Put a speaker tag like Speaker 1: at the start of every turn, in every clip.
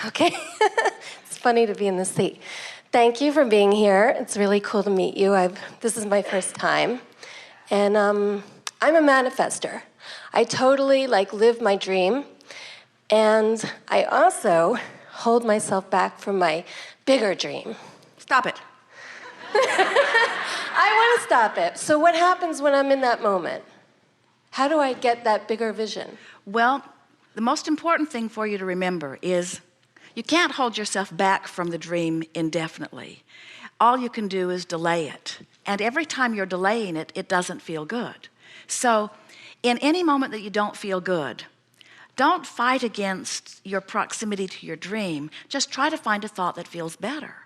Speaker 1: Okay. It's funny to be in this seat. Thank you for being here. It's really cool to meet you. This is my first time. And I'm a manifester. I totally live my dream. And I also hold myself back from my bigger dream.
Speaker 2: Stop it.
Speaker 1: I want to stop it. So what happens when I'm in that moment? How do I get that bigger vision?
Speaker 2: Well, the most important thing for you to remember is you can't hold yourself back from the dream indefinitely. All you can do is delay it. And every time you're delaying it, it doesn't feel good. So in any moment that you don't feel good, don't fight against your proximity to your dream. Just try to find a thought that feels better.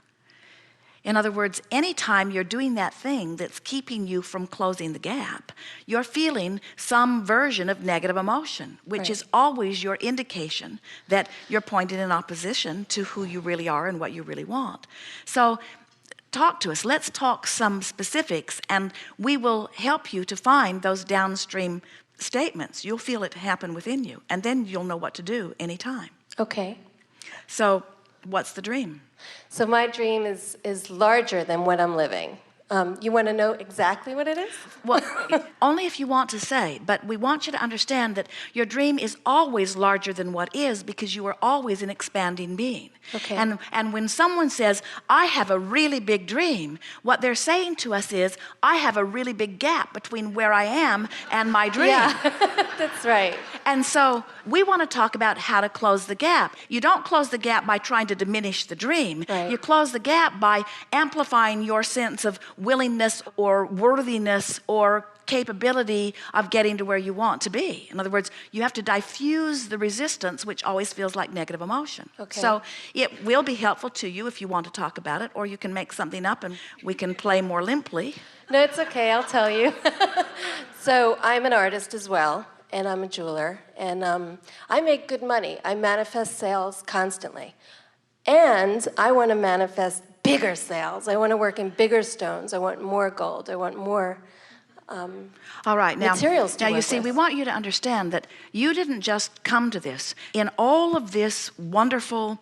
Speaker 2: In other words, anytime you're doing that thing that's keeping you from closing the gap, you're feeling some version of negative emotion, which is always your indication that you're pointing in opposition to who you really are and what you really want. So talk to us. Let's talk some specifics, and we will help you to find those downstream statements. You'll feel it happen within you, and then you'll know what to do anytime.
Speaker 1: Okay.
Speaker 2: So what's the dream?
Speaker 1: So my dream is larger than what I'm living. You want to know exactly what it is?
Speaker 2: Well, only if you want to say, but we want you to understand that your dream is always larger than what is, because you are always an expanding being.
Speaker 1: Okay.
Speaker 2: And when someone says, I have a really big dream, what they're saying to us is, I have a really big gap between where I am and my dream.
Speaker 1: Yeah, that's right.
Speaker 2: And so we want to talk about how to close the gap. You don't close the gap by trying to diminish the dream.
Speaker 1: Right.
Speaker 2: You close the gap by amplifying your sense of willingness or worthiness or capability of getting to where you want to be. In other words, you have to diffuse the resistance, which always feels like negative emotion.
Speaker 1: Okay.
Speaker 2: So it will be helpful to you if you want to talk about it, or you can make something up and we can play more limply.
Speaker 1: No, it's okay, I'll tell you. So I'm an artist as well, and I'm a jeweler, and I make good money. I manifest sales constantly. And I want to manifest bigger sales. I want to work in bigger stones. I want more gold. I want more
Speaker 2: all right,
Speaker 1: materials to
Speaker 2: now you
Speaker 1: work
Speaker 2: see,
Speaker 1: with.
Speaker 2: we want you to understand that you didn't just come to this. In all of this wonderful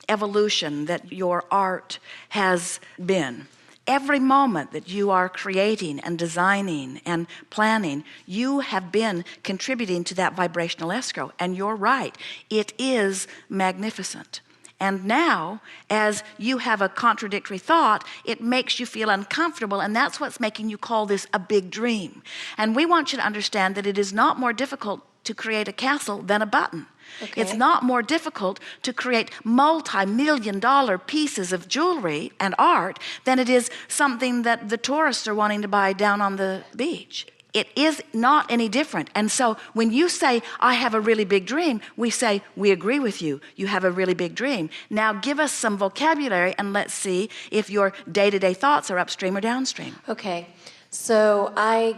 Speaker 2: evolution that your art has been, every moment that you are creating and designing and planning, you have been contributing to that vibrational escrow. And you're right, it is magnificent. And now, as you have a contradictory thought, it makes you feel uncomfortable, and that's what's making you call this a big dream. And we want you to understand that it is not more difficult to create a castle than a button.
Speaker 1: Okay.
Speaker 2: It's not more difficult to create multi-million-dollar pieces of jewelry and art than it is something that the tourists are wanting to buy down on the beach. It is not any different. And so when you say, I have a really big dream, we say, we agree with you. You have a really big dream. Now give us some vocabulary and let's see if your day-to-day thoughts are upstream or downstream.
Speaker 1: Okay, so I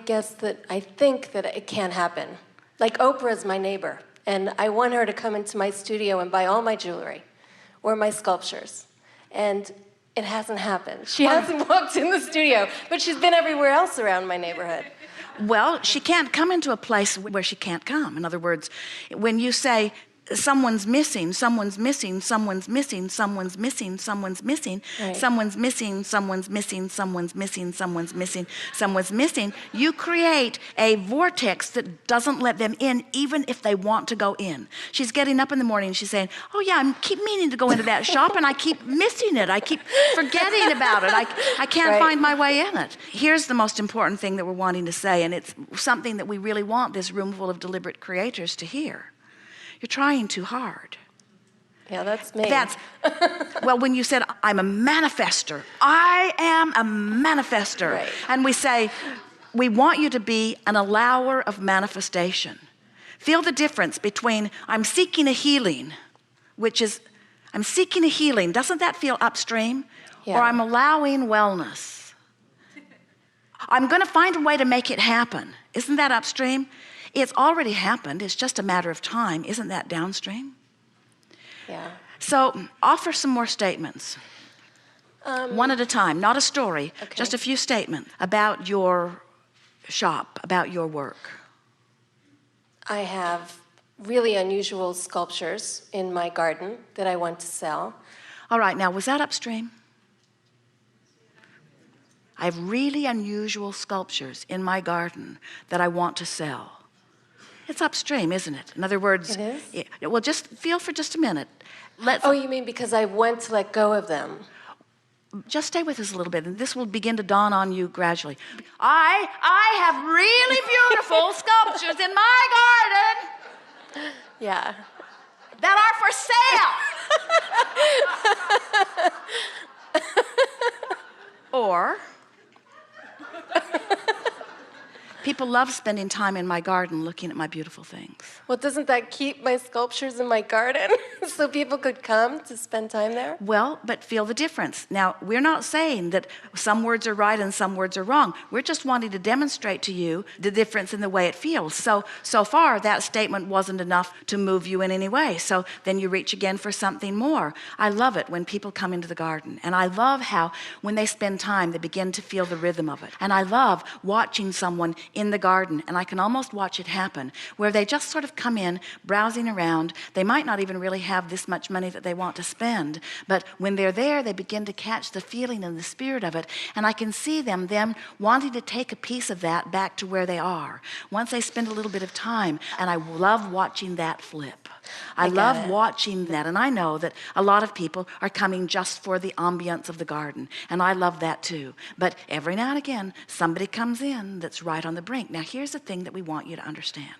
Speaker 1: think that it can happen. Like Oprah's my neighbor, and I want her to come into my studio and buy all my jewelry or my sculptures. And it hasn't happened. She hasn't walked in the studio, but she's been everywhere else around my neighborhood.
Speaker 2: Well, she can't come into a place where she can't come. In other words, when you say someone's missing, someone's missing, someone's missing, someone's missing, someone's missing,
Speaker 1: right.
Speaker 2: Someone's missing, someone's missing, someone's missing, someone's missing, someone's missing, you create a vortex that doesn't let them in even if they want to go in. She's getting up in the morning and she's saying, oh yeah, I keep meaning to go into that shop and I keep missing it. I keep forgetting about it. I can't
Speaker 1: Right.
Speaker 2: find my way in it. Here's the most important thing that we're wanting to say, and it's something that we really want this room full of deliberate creators to hear. You're trying too hard.
Speaker 1: Yeah, that's me.
Speaker 2: Well, when you said, I'm a manifester, I am a manifester.
Speaker 1: Right.
Speaker 2: And we say, we want you to be an allower of manifestation. Feel the difference between I'm seeking a healing, which is, I'm seeking a healing. Doesn't that feel upstream?
Speaker 1: Yeah.
Speaker 2: Or I'm allowing wellness. I'm going to find a way to make it happen. Isn't that upstream? It's already happened. It's just a matter of time. Isn't that downstream?
Speaker 1: Yeah.
Speaker 2: So offer some more statements. One at a time, not a story,
Speaker 1: Okay.
Speaker 2: just a few statements about your shop, about your work.
Speaker 1: I have really unusual sculptures in my garden that I want to sell.
Speaker 2: All right, now, was that upstream? I have really unusual sculptures in my garden that I want to sell. It's upstream, isn't it? In other words,
Speaker 1: It is?
Speaker 2: yeah, well, just feel for just a minute.
Speaker 1: Oh, you mean because I want to let go of them?
Speaker 2: Just stay with us a little bit, and this will begin to dawn on you gradually. I have really beautiful sculptures in my garden
Speaker 1: Yeah.
Speaker 2: that are for sale. Or, people love spending time in my garden looking at my beautiful things.
Speaker 1: Well, doesn't that keep my sculptures in my garden so people could come to spend time there?
Speaker 2: Well, but feel the difference. Now, we're not saying that some words are right and some words are wrong. We're just wanting to demonstrate to you the difference in the way it feels. So far, that statement wasn't enough to move you in any way. So then you reach again for something more. I love it when people come into the garden. And I love how when they spend time, they begin to feel the rhythm of it. And I love watching someone in the garden, and I can almost watch it happen, where they just sort of come in, browsing around. They might not even really have this much money that they want to spend, but when they're there, they begin to catch the feeling and the spirit of it, and I can see them wanting to take a piece of that back to where they are once they spend a little bit of time, and I love watching that flip. I love watching that, and I know that a lot of people are coming just for the ambience of the garden, and I love that too. But every now and again, somebody comes in that's right on the brink. Now, here's the thing that we want you to understand.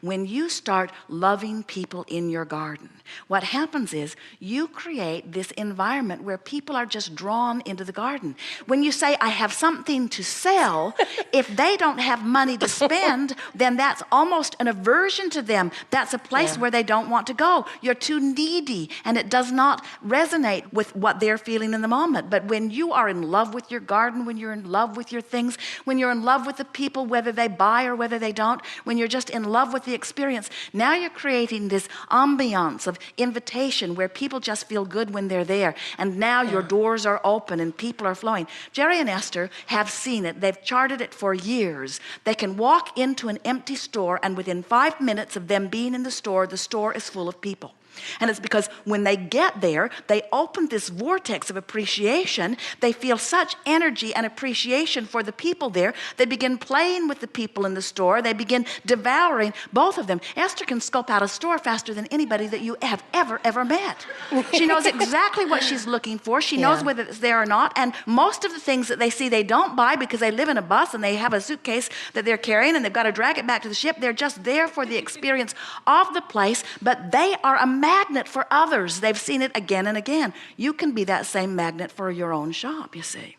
Speaker 2: When you start loving people in your garden, what happens is you create this environment where people are just drawn into the garden. When you say, I have something to sell, if they don't have money to spend, then that's almost an aversion to them. That's a place where they don't want to go. You're too needy, and it does not resonate with what they're feeling in the moment. But when you are in love with your garden, when you're in love with your things, when you're in love with the people, whether they buy or whether they don't, when you're just in love with the experience, now you're creating this ambiance of invitation where people just feel good when they're there, and now your doors are open and people are flowing. Jerry and Esther have seen it. They've charted it for years. They can walk into an empty store, and within 5 minutes of them being in the store is full of people. And it's because when they get there, they open this vortex of appreciation. They feel such energy and appreciation for the people there. They begin playing with the people in the store. They begin devouring both of them. Esther can scope out a store faster than anybody that you have ever met. She knows exactly what she's looking for. She knows whether it's there or not. And most of the things that they see, they don't buy because they live in a bus and they have a suitcase that they're carrying and they've got to drag it back to the ship. They're just there for the experience of the place, but they are a magnet for others. They've seen it again and again. You can be that same magnet for your own shop, you see.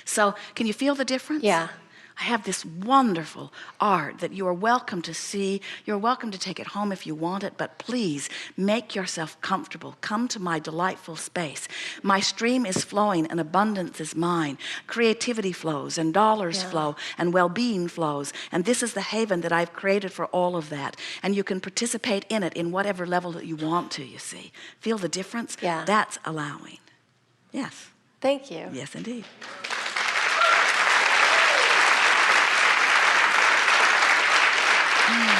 Speaker 2: So can you feel the difference?
Speaker 1: Yeah.
Speaker 2: I have this wonderful art that you are welcome to see. You're welcome to take it home if you want it, but please make yourself comfortable. Come to my delightful space. My stream is flowing and abundance is mine. Creativity flows and dollars flow and well-being flows. And this is the haven that I've created for all of that. And you can participate in it in whatever level that you want to, you see. Feel the difference?
Speaker 1: Yeah.
Speaker 2: That's allowing. Yes.
Speaker 1: Thank you.
Speaker 2: Yes, indeed. Mm.